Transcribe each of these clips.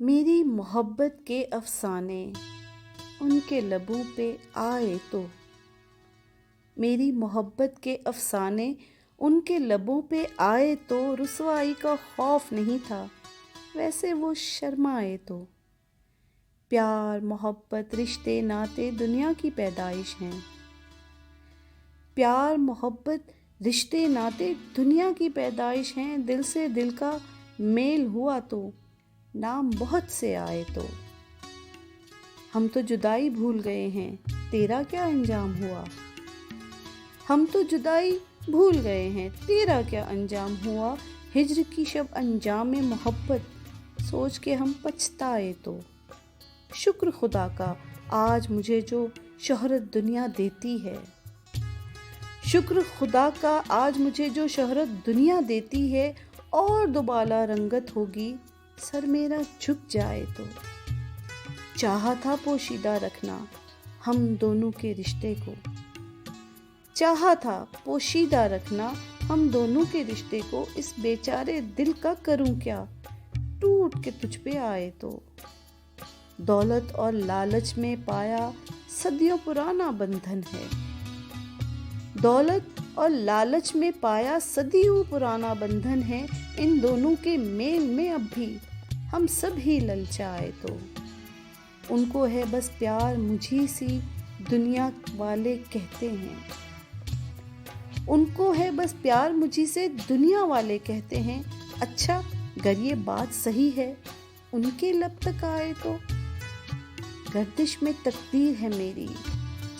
मेरी मोहब्बत के अफसाने उनके लबों पे आए तो। मेरी मोहब्बत के अफसाने उनके लबों पे आए तो रुसवाई का खौफ नहीं था, वैसे वो शर्माए तो। प्यार मोहब्बत रिश्ते नाते दुनिया की पैदाइश हैं। प्यार मोहब्बत रिश्ते नाते दुनिया की पैदाइश हैं। दिल से दिल का मेल हुआ तो नाम बहुत से आए तो। हम तो जुदाई भूल गए हैं, तेरा क्या अंजाम हुआ। हम तो जुदाई भूल गए हैं, तेरा क्या अंजाम हुआ। हिज्र की शब अंजाम मोहब्बत सोच के हम पछताए तो। शुक्र खुदा का आज मुझे जो शोहरत दुनिया देती है। शुक्र खुदा का आज मुझे जो शोहरत दुनिया देती है। और दोबाला रंगत होगी सर मेरा झुक जाए तो। चाहा था पोशीदा रखना हम दोनों के रिश्ते को। चाहा था पोशीदा रखना हम दोनों के रिश्ते को। इस बेचारे दिल का करूं क्या, टूट के तुझ पे आए तो। दौलत और लालच में पाया सदियों पुराना बंधन है। दौलत और लालच में पाया सदियों पुराना बंधन है। इन दोनों के मेल में अब भी हम सब ही ललचाए तो। उनको है बस प्यार मुझी सी दुनिया वाले कहते हैं। उनको है बस प्यार मुझी से दुनिया वाले कहते हैं। अच्छा अगर ये बात सही है उनके लब तक आए तो। गर्दिश में तकदीर है मेरी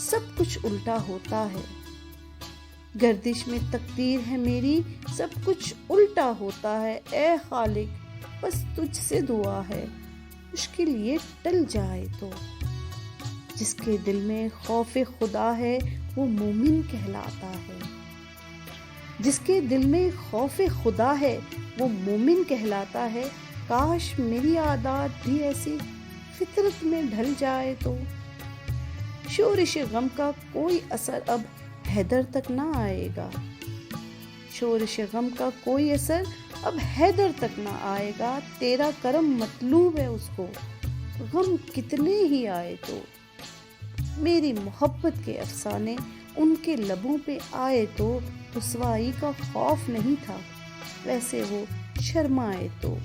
सब कुछ उल्टा होता है। गर्दिश में तकदीर है मेरी सब कुछ उल्टा होता है। ए खालिक बस तुझसे दुआ है मुश्किल ये टल जाए तो। जिसके दिल में खौफ खुदा है वो मोमिन कहलाता है। जिसके दिल में खौफ खुदा है वो मोमिन कहलाता है। काश मेरी आदत भी ऐसी फितरत में ढल जाए तो। शोरिश गम का कोई असर अब हैदर तक ना आएगा। शोरिश गम का कोई असर अब हैदर तक ना आएगा। तेरा करम मतलूब है उसको गम कितने ही आए तो। मेरी मोहब्बत के अफसाने उनके लबों पे आए तो रुसवाई का खौफ नहीं था, वैसे वो शर्माए तो।